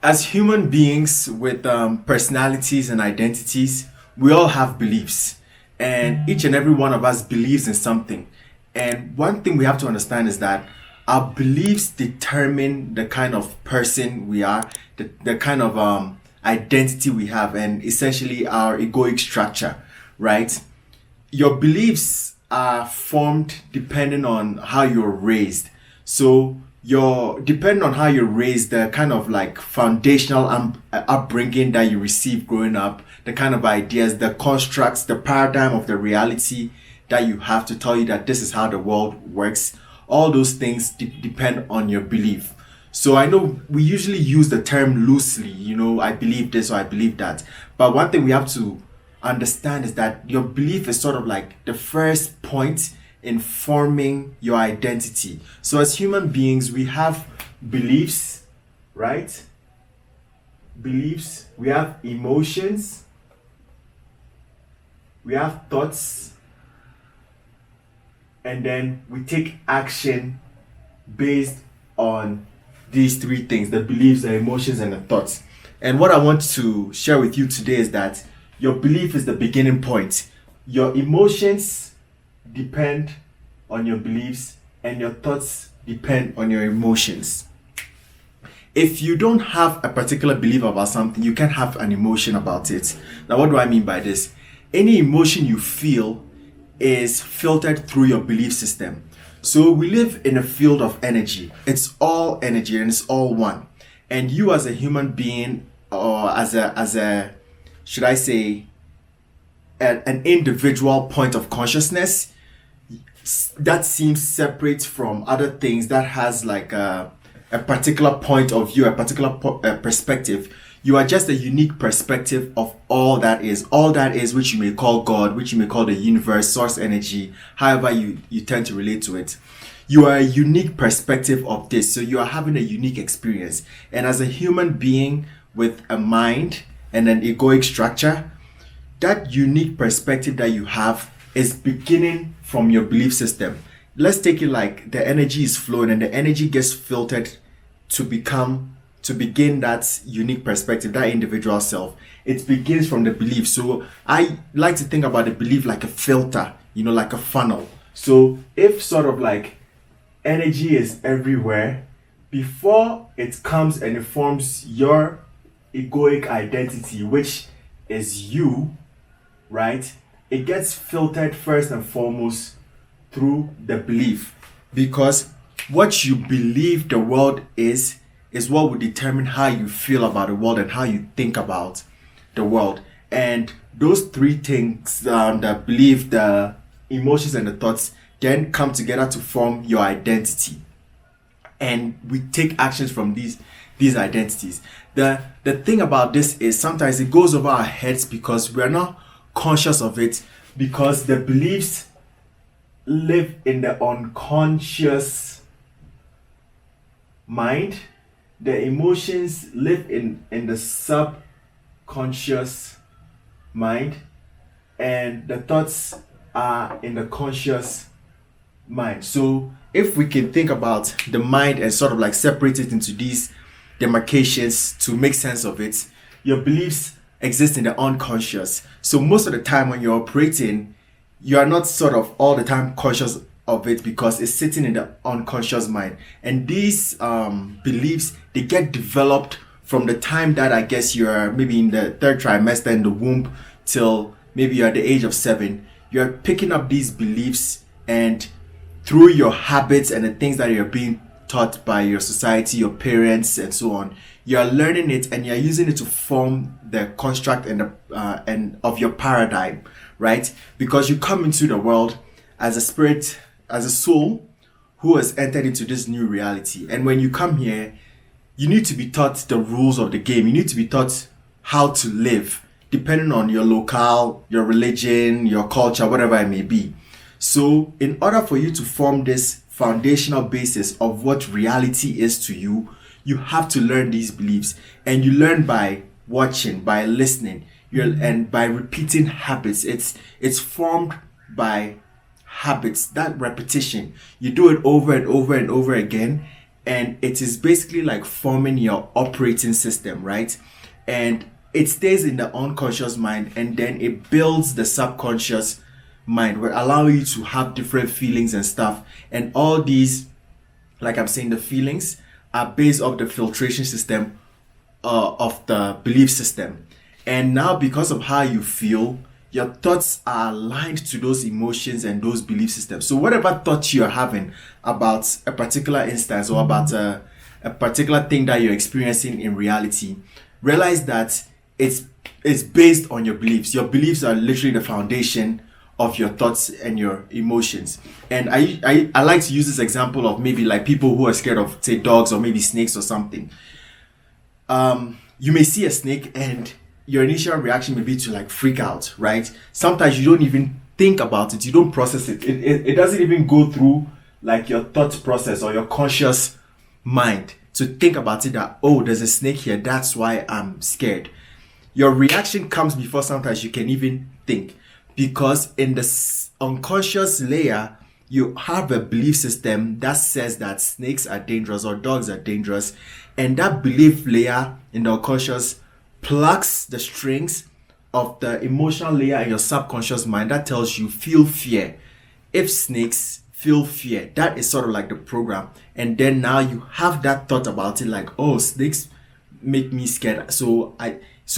As human beings with personalities and identities, we all have beliefs, and each and every one of us believes in something. And one thing we have to understand is that our beliefs determine the kind of person we are, the kind of identity we have, and essentially our egoic structure, right? Your beliefs are formed depending on how you're raised. So your depending on how you're raised, the kind of like foundational upbringing that you receive growing up, the kind of ideas, the constructs, the paradigm of the reality that you have to tell you that this is how the world works. All those things depend on your belief. So I know we usually use the term loosely, I believe this or I believe that. But one thing we have to understand is that your belief is sort of like the first point in forming your identity. So as human beings, we have beliefs, right? Beliefs, we have emotions, we have thoughts, and then we take action based on these three things: the beliefs, the emotions, and the thoughts. And what I want to share with you today is that your belief is the beginning point. Your emotions depend on your beliefs, and your thoughts depend on your emotions. If you don't have a particular belief about something, you can't have an emotion about it. Now, what do I mean by this? Any emotion you feel is filtered through your belief system. So we live in a field of energy. It's all energy and it's all one. And you as a human being, or as a should I say, an individual point of consciousness that seems separate from other things, that has like a particular point of view, a particular perspective. You are just a unique perspective of all that is, which you may call God, which you may call the universe, source energy, however you tend to relate to it. You are a unique perspective of this, so you are having a unique experience. And as a human being with a mind and an egoic structure, that unique perspective that you have is beginning from your belief system. Let's take it like the energy is flowing and the energy gets filtered to begin that unique perspective, that individual self. It begins from the belief. So I like to think about the belief like a filter, like a funnel. So if sort of like energy is everywhere, before it comes and it forms your egoic identity, which is you, right? It gets filtered first and foremost through the belief, because what you believe the world is what will determine how you feel about the world and how you think about the world. And those three things, the belief, the emotions, and the thoughts, then come together to form your identity. And we take actions from these identities. The thing about this is sometimes it goes over our heads because we're not conscious of it, because the beliefs live in the unconscious mind. The emotions live in the subconscious mind, and the thoughts are in the conscious mind. So if we can think about the mind and sort of like separate it into these demarcations to make sense of it, your beliefs exist in the unconscious. So most of the time when you're operating, you are not sort of all the time conscious of it because it's sitting in the unconscious mind. And these beliefs, they get developed from the time that I guess you're maybe in the third trimester in the womb till maybe you're at the age of 7. You're picking up these beliefs, and through your habits and the things that you're being taught by your society, your parents, and so on, you are learning it and you're using it to form the construct and of your paradigm, right? Because you come into the world as a spirit, as a soul who has entered into this new reality. And when you come here, you need to be taught the rules of the game. You need to be taught how to live, depending on your locale, your religion, your culture, whatever it may be. So in order for you to form this foundational basis of what reality is to you, you have to learn these beliefs. And you learn by watching, by listening, and by repeating habits. It's formed by habits, that repetition. You do it over and over and over again, and it is basically like forming your operating system, right? And it stays in the unconscious mind, and then it builds the subconscious mind, will allow you to have different feelings and stuff. And all these, like I'm saying, the feelings are based off the filtration system of the belief system. And now, because of how you feel, your thoughts are aligned to those emotions and those belief systems. So whatever thought you're having about a particular instance or about a particular thing that you're experiencing in reality, realize that it's based on your beliefs. Your beliefs are literally the foundation of your thoughts and your emotions. And I like to use this example of maybe like people who are scared of, say, dogs or maybe snakes or something. You may see a snake and your initial reaction may be to like freak out, right? Sometimes you don't even think about it, you don't process it. It doesn't even go through like your thought process or your conscious mind to think about it that, oh, there's a snake here, that's why I'm scared. Your reaction comes before sometimes you can even think, because in the unconscious layer, you have a belief system that says that snakes are dangerous or dogs are dangerous. And that belief layer in the unconscious plucks the strings of the emotional layer in your subconscious mind that tells you feel fear. If snakes, feel fear. That is sort of like the program. And then now you have that thought about it like, oh, snakes make me scared. So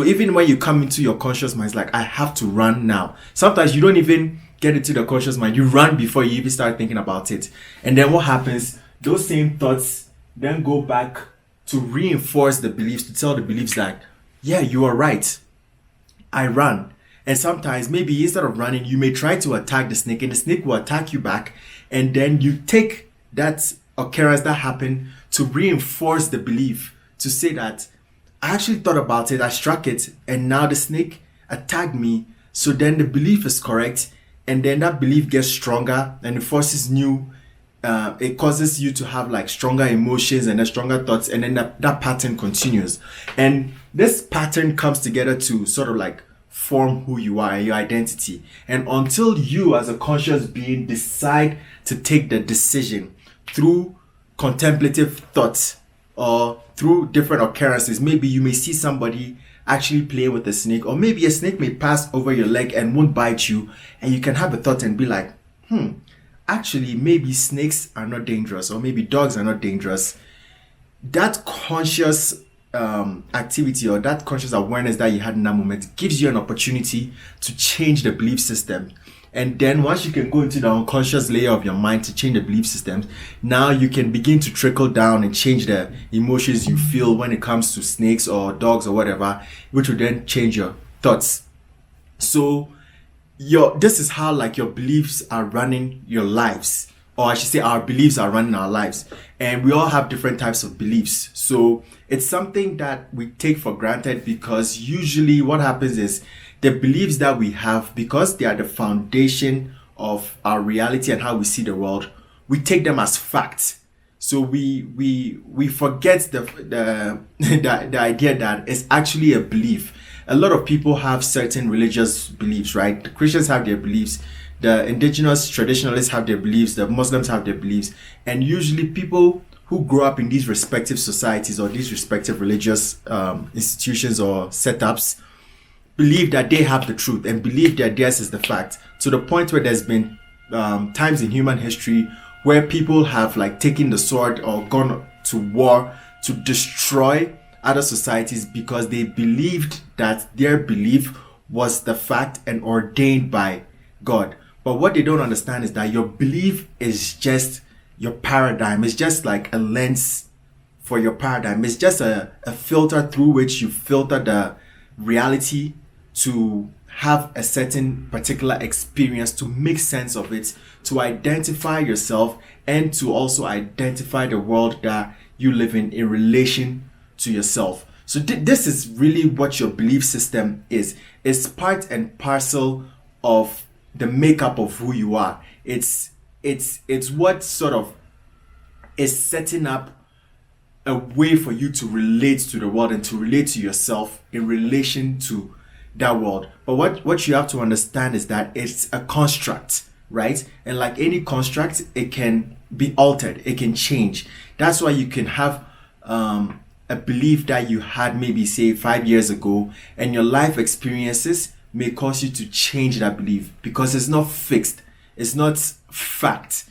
even when you come into your conscious mind, it's like, I have to run now. Sometimes you don't even get into the conscious mind. You run before you even start thinking about it. And then what happens? Those same thoughts then go back to reinforce the beliefs, to tell the beliefs that, yeah, you are right. I ran. And sometimes maybe instead of running, you may try to attack the snake and the snake will attack you back. And then you take that occurrence that happened to reinforce the belief, to say that I actually thought about it, I struck it, and now the snake attacked me. So then the belief is correct, and then that belief gets stronger and it forces it causes you to have like stronger emotions and stronger thoughts, and then that pattern continues. And this pattern comes together to sort of like form who you are, your identity. And until you as a conscious being decide to take the decision through contemplative thoughts or through different occurrences, maybe you may see somebody actually play with a snake, or maybe a snake may pass over your leg and won't bite you, and you can have a thought and be like, actually maybe snakes are not dangerous, or maybe dogs are not dangerous. That conscious activity or that conscious awareness that you had in that moment gives you an opportunity to change the belief system. And then once you can go into the unconscious layer of your mind to change the belief systems, now you can begin to trickle down and change the emotions you feel when it comes to snakes or dogs or whatever, which will then change your thoughts. So this is how like your beliefs are running your lives, or I should say our beliefs are running our lives. And we all have different types of beliefs. So it's something that we take for granted, because usually what happens is the beliefs that we have, because they are the foundation of our reality and how we see the world, we take them as facts. So we forget the idea that it's actually a belief. A lot of people have certain religious beliefs, right? The Christians have their beliefs, the indigenous traditionalists have their beliefs, the Muslims have their beliefs, and usually people who grow up in these respective societies or these respective religious institutions or setups believe that they have the truth and believe that theirs is the fact, to the point where there's been times in human history where people have like taken the sword or gone to war to destroy other societies because they believed that their belief was the fact and ordained by God. But what they don't understand is that your belief is just your paradigm. It's just like a lens for your paradigm. It's just a filter through which you filter the reality to have a certain particular experience, to make sense of it, to identify yourself, and to also identify the world that you live in relation to yourself. So this is really what your belief system is. It's part and parcel of the makeup of who you are. It's what sort of is setting up a way for you to relate to the world and to relate to yourself in relation to that world. But what you have to understand is that it's a construct, right? And like any construct, it can be altered, it can change. That's why you can have a belief that you had maybe say 5 years ago, and your life experiences may cause you to change that belief because it's not fixed, it's not fact.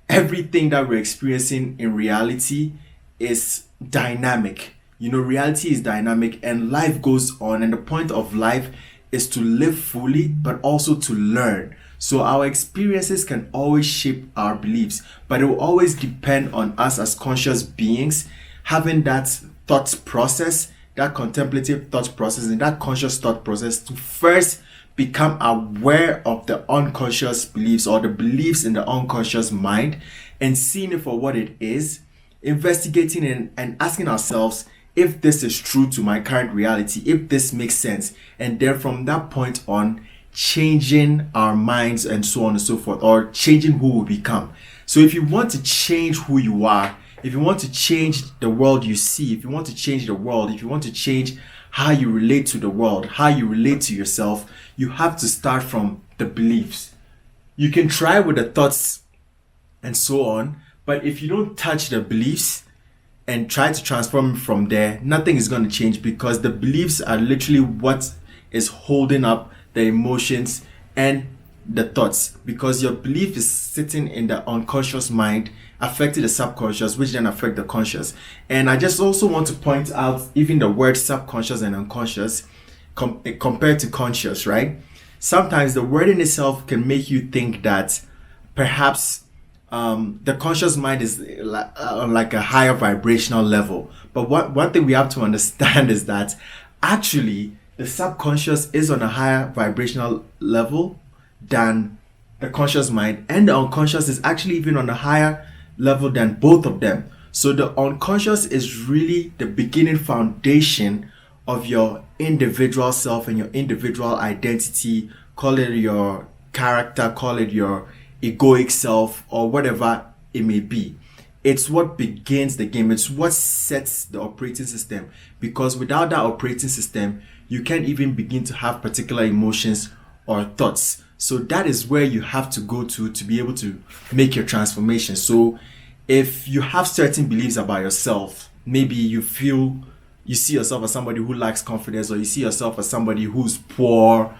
Everything that we're experiencing in reality is dynamic. Reality is dynamic and life goes on, and the point of life is to live fully but also to learn. So our experiences can always shape our beliefs, but it will always depend on us as conscious beings having that thought process, that contemplative thought process, and that conscious thought process to first become aware of the unconscious beliefs or the beliefs in the unconscious mind and seeing it for what it is, investigating and asking ourselves if this is true to my current reality, if this makes sense, and then from that point on, changing our minds and so on and so forth, or changing who we become. So if you want to change who you are, if you want to change the world you see, if you want to change the world, if you want to change how you relate to the world, how you relate to yourself, you have to start from the beliefs. You can try with the thoughts and so on, but if you don't touch the beliefs and try to transform from there, nothing is going to change because the beliefs are literally what is holding up the emotions and the thoughts, because your belief is sitting in the unconscious mind, affecting the subconscious, which then affect the conscious. And I just also want to point out even the word subconscious and unconscious compared to conscious, right? Sometimes the word in itself can make you think that perhaps the conscious mind is like a higher vibrational level. But one thing we have to understand is that actually the subconscious is on a higher vibrational level than the conscious mind, and the unconscious is actually even on a higher level than both of them. So the unconscious is really the beginning foundation of your individual self and your individual identity. Call it your character, call it your egoic self, or whatever it may be. It's what begins the game. It's what sets the operating system, because without that operating system, you can't even begin to have particular emotions or thoughts. So that is where you have to go to be able to make your transformation. So if you have certain beliefs about yourself, maybe you see yourself as somebody who lacks confidence, or you see yourself as somebody who's poor,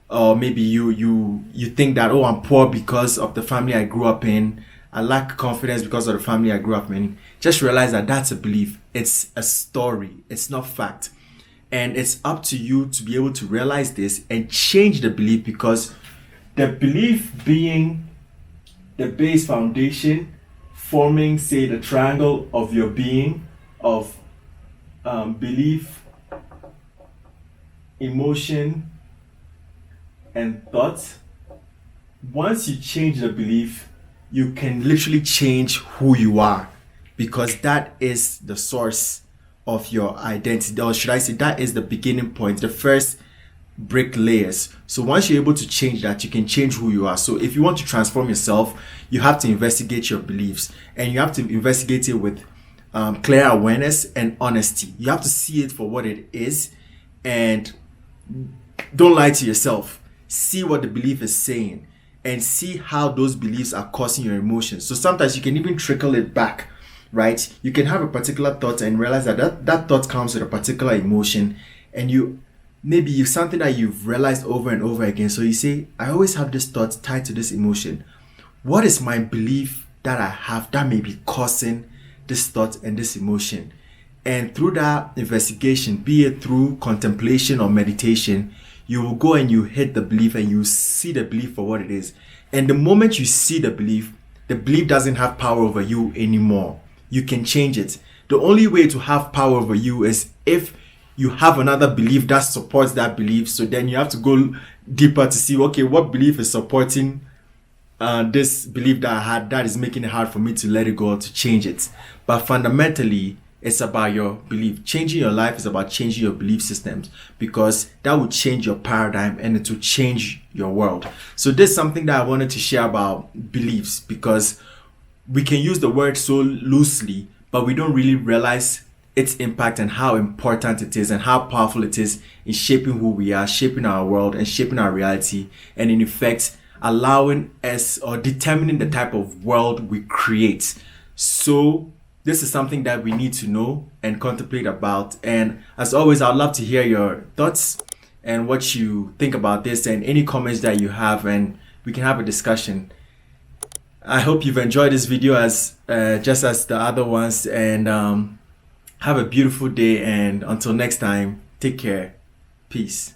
or maybe you think that, oh, I'm poor because of the family I grew up in, I lack confidence because of the family I grew up in. Just realize that that's a belief. It's a story. It's not fact. And it's up to you to be able to realize this and change the belief, because the belief being the base foundation, forming, say, the triangle of your being of belief, emotion, and thought. Once you change the belief, you can literally change who you are, because that is the source of your identity, or should I say that is the beginning point, the first brick layers. So once you're able to change that, you can change who you are. So if you want to transform yourself, you have to investigate your beliefs, and you have to investigate it with clear awareness and honesty. You have to see it for what it is, and don't lie to yourself. See what the belief is saying and see how those beliefs are causing your emotions. So sometimes you can even trickle it back, right? You can have a particular thought and realize that thought comes with a particular emotion, and maybe something that you've realized over and over again. So you say, I always have this thought tied to this emotion. What is my belief that I have that may be causing this thought and this emotion? And through that investigation, be it through contemplation or meditation, you will go and you hit the belief and you see the belief for what it is. And the moment you see the belief doesn't have power over you anymore. You can change it. The only way to have power over you is if you have another belief that supports that belief. So then you have to go deeper to see, okay, what belief is supporting this belief that I had that is making it hard for me to let it go or to change it. But fundamentally, it's about your belief. Changing your life is about changing your belief systems, because that will change your paradigm and it will change your world. So this is something that I wanted to share about beliefs, because we can use the word so loosely, but we don't really realize its impact and how important it is and how powerful it is in shaping who we are, shaping our world and shaping our reality, and in effect allowing us or determining the type of world we create. So this is something that we need to know and contemplate about. And as always, I'd love to hear your thoughts and what you think about this and any comments that you have, and we can have a discussion. I hope you've enjoyed this video as just as the other ones, and have a beautiful day, and until next time, take care. Peace.